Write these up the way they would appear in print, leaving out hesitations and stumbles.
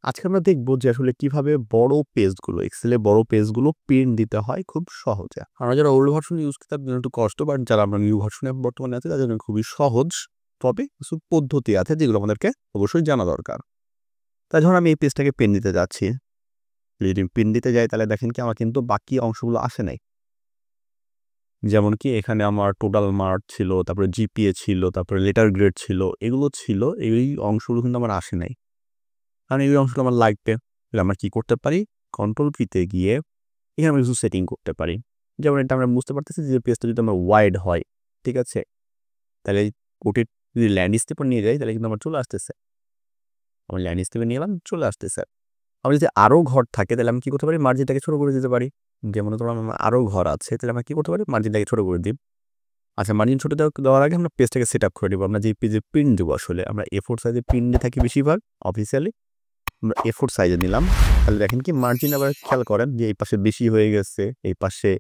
আজকে আমরা দেখব যে আসলে কিভাবে বড় পেজগুলো এক্সেলে বড় পেজগুলো প্রিন্ট দিতে হয় খুব সহজে। আমরা যারা ওল্ড ভার্সন ইউজ করি তাদের জন্য একটু কষ্ট, বাট যারা আমরা নিউ ভার্সনে বর্তমানে আছি তাদের জন্য খুবই সহজ। তবে কিছু পদ্ধতি আছে যেগুলো আমাদেরকে অবশ্যই জানা দরকার। তাই ধরুন আমি এই পেজটাকে প্রিন্ট দিতে যাচ্ছি। যদি প্রিন্ট দিতে যাই তাহলে দেখেন কি আমার কিন্তু বাকি অংশগুলো আসে নাই। যেমন কি এখানে আমার টোটাল মার্ক ছিল, তারপরে জিপিএ ছিল, তারপরে লেটার গ্রেড ছিল, এগুলো ছিল। এই অংশগুলো কিন্তু আমার আসে নাই। কারণ এই অংশগুলো আমার লাগবে। তাহলে আমরা কি করতে পারি? কন্ট্রোল পিতে গিয়ে এখানে আমরা কিছু সেটিং করতে পারি। যেমন এটা আমরা বুঝতে পারতেছি যে পেজটা যদি আমার ওয়াইড হয়, ঠিক আছে? তাহলে ওটি যদি ল্যান্ডস্কেপে নিয়ে যাই তাহলে কিন্তু আমার চলে আসতেছে। আমি ল্যান্ডস্কেপে নিয়ে এলাম, চলে আসতেছে। আমার যদি আরও ঘর থাকে তাহলে আমি কি করতে পারি? মার্জিনটাকে ছোট করে দিতে পারি। যেমন ধরুন আমার আরও ঘর আছে, তাহলে আমরা কি করতে পারি? মার্জিনটাকে ছোট করে দিই। আচ্ছা, মার্জিন ছোট দেওয়ার আগে আমরা পেজটাকে সেট আপ করে দিব। আমরা যে পেজে প্রিন্ট দেবো আসলে আমরা A4 সাইজে প্রিন্ট দিয়ে থাকি বেশিরভাগ অফিসিয়ালি। আমরা A4 সাইজে নিলাম। তাহলে দেখেন কি মার্জিন আবার খেয়াল করেন যে এই পাশে বেশি হয়ে গেছে, এই পাশে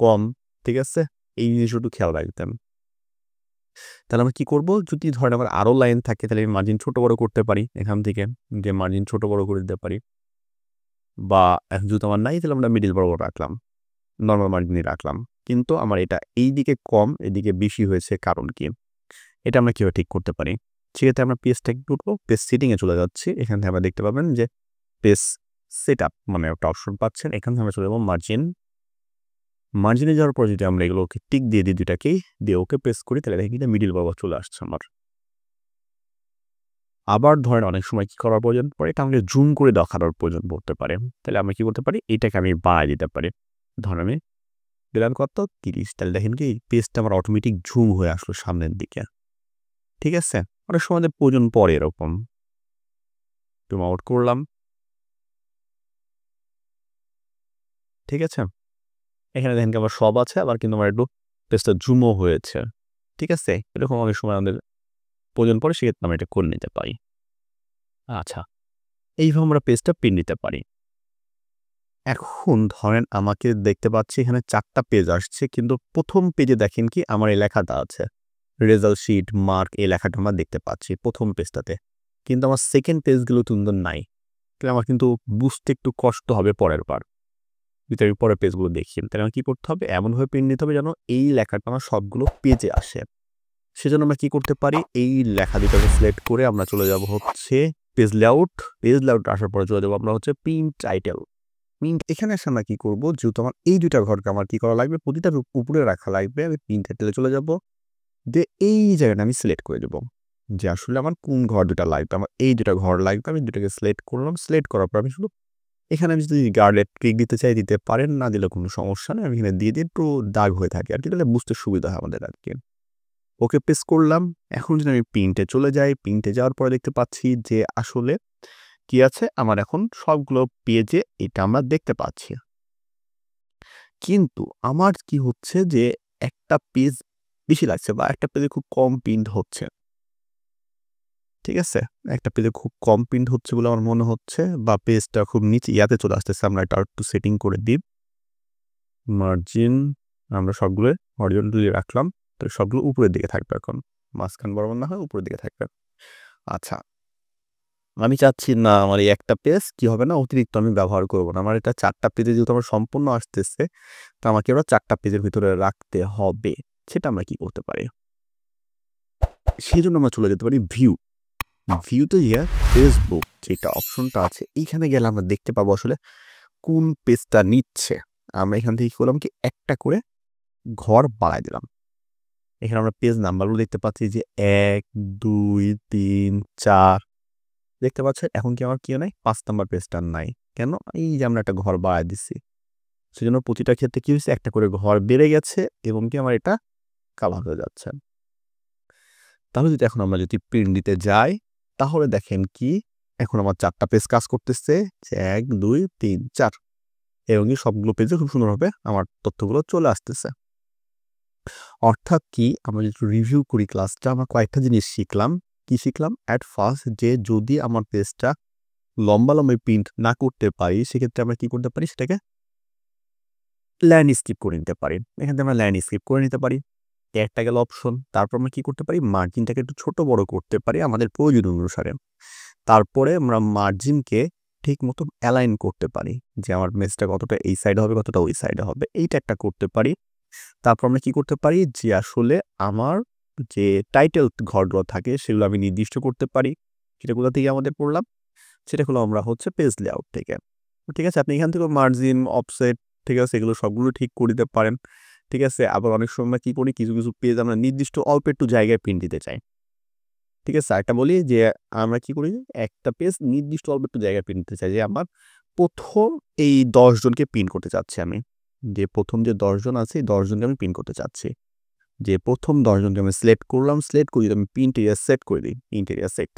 কম, ঠিক আছে? এই জিনিসটা একটু খেয়াল রাখতেন। তাহলে আমরা কি করব? যদি ধরেন আমার আরও লাইন থাকে তাহলে আমি মার্জিন ছোট বড় করতে পারি এখান থেকে, যে মার্জিন ছোট বড় করে দিতে পারি। বা যদি আমার নাই তাহলে আমরা মিডল বরাবর রাখলাম, নর্মাল মার্জিনই রাখলাম। কিন্তু আমার এটা এই দিকে কম, এদিকে বেশি হয়েছে, কারণ কি? এটা আমরা কীভাবে ঠিক করতে পারি? সেক্ষেত্রে আমরা পেজটাকে উঠবো, পেজ সেটিংয়ে চলে যাচ্ছি। এখান থেকে আমরা দেখতে পাবেন যে পেজ সেট আপ মানে একটা অপশন পাচ্ছেন। এখান থেকে আমরা চলে যাবো মার্জিনে যাওয়ার পর যদি আমরা এগুলোকে টিক দিয়ে দিই, দুটাকেই দিয়ে ওকে প্রেস করি, তাহলে দেখি কিন্তু মিডিল বরাবর চলে আসছে আমার। আবার ধরেন অনেক সময় কি করার প্রয়োজন পড়ে, এটা আমাকে জুম করে দেখানোর প্রয়োজন পড়তে পারে। তাহলে আমি কি করতে পারি? এটাকে আমি বাড়ায় দিতে পারি। ধরেন আমি দিলাম কত? 30। তাহলে দেখেন কি পেজটা আমার অটোমেটিক জুম হয়ে আসলো সামনের দিকে, ঠিক আছে? অনেক সময় প্রয়োজন পড়ে এরকম। জুম আউট করলাম, ঠিক আছে? এখানে দেখেন কি আমার সব আছে, আবার কিন্তু আমার একটু পেজটা জুমও হয়েছে, ঠিক আছে? এরকম অনেক সময় আমাদের প্রয়োজন পড়ে, সেক্ষেত্রে আমরা এটা করে নিতে পারি। আচ্ছা, এইভাবে আমরা পেজটা প্রিন্ট নিতে পারি। এখন ধরেন আমাকে দেখতে পাচ্ছি এখানে ৪টা পেজ আসছে, কিন্তু প্রথম পেজে দেখেন কি আমার এই লেখাটা আছে রেজাল্ট শিট মার্ক, এই লেখাটা আমরা দেখতে পাচ্ছি প্রথম পেজটাতে। কিন্তু আমার সেকেন্ড পেজগুলো কিন্তু নাই। তাহলে আমার কিন্তু বুঝতে একটু কষ্ট হবে পরের বার। যদি আমি পরের পেজগুলো দেখি তাহলে আমার কী করতে হবে? এমনভাবে প্রিন্ট নিতে হবে যেন এই লেখাটা আমার সবগুলো পেজে আসে। সেজন্য আমরা কি করতে পারি? এই লেখা দুটোকে সিলেক্ট করে আমরা চলে যাব হচ্ছে পেজ লেআউট। পেজ লেআউট আসার পরে চলে যাবো আমরা হচ্ছে প্রিন্ট টাইটেল। এখানে এসে আমরা কি করব? যেহেতু আমার এই দুইটা ঘরকে আমার কি করা লাগবে? প্রতিটার উপরে রাখা লাগবে। আমি প্রিন্ট টাইটেলে চলে যাব, দিয়ে এই জায়গাটা আমি সিলেক্ট করে দেবো যে আসলে আমার কোন ঘর দুটা লাগবে। আমার এই দুটা ঘর লাগবে, আমি দুটাকে সিলেক্ট করলাম। সিলেক্ট করার পর আমি শুধু এখানে আমি যদি গার্ডেড ক্লিক দিতে চাই দিতে পারেন, না দিলে কোনো সমস্যা নেই। আমি এখানে দিয়ে দিই, একটু দাগ হয়ে থাকে আর কি, তাহলে বুঝতে সুবিধা হয় আমাদের আর কি। ওকে প্রেস করলাম। এখন যদি আমি প্রিন্টে চলে যাই, প্রিন্টে যাওয়ার পরে দেখতে পাচ্ছি যে আসলে কি আছে, আমার এখন সবগুলো পেজে এটা আমরা দেখতে পাচ্ছি। কিন্তু আমার কি হচ্ছে যে একটা পেজ বেশি লাগছে বা একটা পেজে খুব কম প্রিন্ট হচ্ছে, ঠিক আছে? একটা পেজে খুব কম প্রিন্ট হচ্ছে বলে আমার মনে হচ্ছে, বা পেজটা খুব নিচে ইয়াতে চলে আসতেছে। আমরা এটা একটু সেটিং করে দিই। মার্জিন আমরা সবগুলো হরিজন্টালি রাখলাম, তো সবগুলো উপরের দিকে থাকবে এখন, মাঝখান বরাবর না হয় উপরের দিকে থাকবে। আচ্ছা, আমি চাচ্ছি না আমার এই একটা পেজ কি হবে না অতিরিক্ত আমি ব্যবহার করব না। আমার এটা ৪টা পেজে যেহেতু আমার সম্পূর্ণ আসতেছে, তো আমাকে ওরা ৪টা পেজের ভিতরে রাখতে হবে। সেটা আমরা কি করতে পারি? সেজন্য আমরা চলে যেতে পারি ভিউতে গিয়ে ফেসবুক যেটা অপশনটা আছে এইখানে গেলে আমরা দেখতে পাবো আসলে কোন পেজটা নিচ্ছে। আমরা এখান থেকে কি করলাম কি একটা করে ঘর বাড়ায় দিলাম। এখানে আমরা পেজ নাম্বারগুলো দেখতে পাচ্ছি যে ১, ২, ৩, ৪ দেখতে পাচ্ছেন। এখন কি আমার কেউ নাই? ৫ নাম্বার পেজটা নাই। কেন? এই যে আমরা একটা ঘর বাড়ায় দিচ্ছি। সেজন্য প্রতিটা ক্ষেত্রে কি হয়েছে? একটা করে ঘর বেড়ে গেছে এবং কি আমার এটা কাভার হয়ে যাচ্ছে। তাহলে যদি এখন আমরা যদি প্রিন্ট দিতে যাই, তাহলে দেখেন কি এখন আমার ৪টা পেজ কাজ করতেছে। ১, ২, ৩, ৪ এবং কি সবগুলো পেজে খুব সুন্দরভাবে আমার তথ্যগুলো চলে আসতেছে। অর্থাৎ কি আমরা যদি একটু রিভিউ করি ক্লাসটা, আমরা কয়েকটা জিনিস শিখলাম। কি শিখলাম? এট ফার্স্ট যে যদি আমার পেজটা লম্বা প্রিন্ট না করতে পারি, সেক্ষেত্রে আমরা কি করতে পারি? সেটাকে ল্যান্ডস্কেপ করে নিতে পারি। এখান থেকে আমরা ল্যান্ডস্কেপ করে নিতে পারি। একটা গেল অপশন। তারপর আমরা কি করতে পারি? মার্জিনটাকে একটু ছোট বড় করতে পারি আমাদের প্রয়োজন অনুসারে। তারপরে আমরা মার্জিনকে ঠিক মতো অ্যালাইন করতে পারি যে আমার মেসটা কতটা এই সাইডে হবে কতটা ওই সাইডে হবে, এইটা একটা করতে পারি। তারপর আমরা কি করতে পারি যে আসলে আমার যে টাইটেল ঘরগুলো থাকে সেগুলো আমি নির্দিষ্ট করতে পারি। সেটা কোথা থেকে আমাদের পড়লাম, সেটা হলো আমরা হচ্ছে পেজ লেআউট থেকে। ঠিক আছে, আপনি এখান থেকে মার্জিন, অফসেট, ঠিক আছে, এগুলো সবগুলো ঠিক করে দিতে পারেন। ঠিক আছে, আবার অনেক সময় কি করি, কিছু কিছু পেজ আমরা নির্দিষ্ট অল্প একটু জায়গায় প্রিন্ট দিতে চাই। ঠিক আছে, একটা বলি যে আমরা কি করি, একটা পেজ নির্দিষ্ট অল্প একটু জায়গায় প্রিন্ট দিতে চাই, যে আমার প্রথম এই 10 জনকে প্রিন্ট করতে চাচ্ছি আমি, যে প্রথম যে 10 জন আছে এই 10 জনকে আমি প্রিন্ট করতে চাচ্ছি। যে প্রথম 10 জনকে আমি সিলেক্ট করলাম, সিলেক্ট করে যদি আমি প্রিন্ট এরিয়া সেট করে দিই, প্রিন্ট এরিয়া সেট,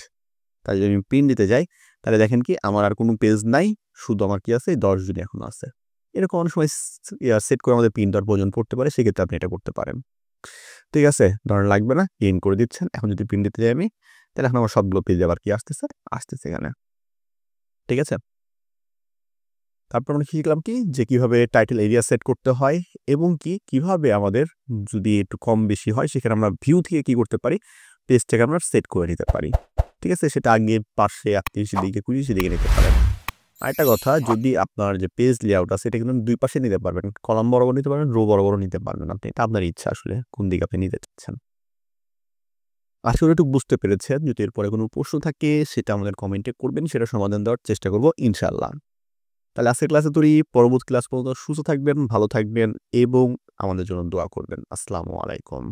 তাই যদি আমি প্রিন্ট দিতে যাই তাহলে দেখেন কি আমার আর কোনো পেজ নাই, শুধু আমার কি আছে, এই 10 জনই এখন আছে। এরকম অনেক সময় সেট করে আমাদের প্রিন্ট দেওয়ার প্রয়োজন পড়তে পারে, সেক্ষেত্রে আপনি এটা করতে পারেন। ঠিক আছে, ধরেন লাগবে না, প্রিন্ট করে দিচ্ছেন। এখন যদি প্রিন্ট দিতে যাই আমি, তাহলে এখন আমার সবগুলো পেজ আবার কি আসতেছে, আসতেছে এখানে। ঠিক আছে, তারপর আমরা শিখলাম কি যে কিভাবে টাইটেল এরিয়া সেট করতে হয়, এবং কি কিভাবে আমাদের যদি একটু কম বেশি হয় সেখানে আমরা ভিউ থেকে কি করতে পারি, পেজটাকে আমরা সেট করে নিতে পারি। ঠিক আছে, সেটা আগে পাশে 38 দিকে 20 দিকে নিতে পারেন। আরেকটা কথা, যদি আপনার যে পেজ লেআউট আছে এটা কিন্তু দুই পাশে নিতে পারবেন, কলাম বরাবর নিতে পারবেন, রো বরাবর নিতে পারবেন, আপনি এটা আপনার ইচ্ছা আসলে কোন দিকে আপনি নিতে চাচ্ছেন। আশা করি একটু বুঝতে পেরেছেন। যদি এরপরে কোনো প্রশ্ন থাকে সেটা আমাদের কমেন্টে করবেন, সেটা সমাধান দেওয়ার চেষ্টা করব ইনশাআল্লাহ। তাহলে আজকের ক্লাসে তৈরি, পরবর্তী ক্লাস পর্যন্ত সুস্থ থাকবেন, ভালো থাকবেন এবং আমাদের জন্য দোয়া করবেন। আসসালামু আলাইকুম।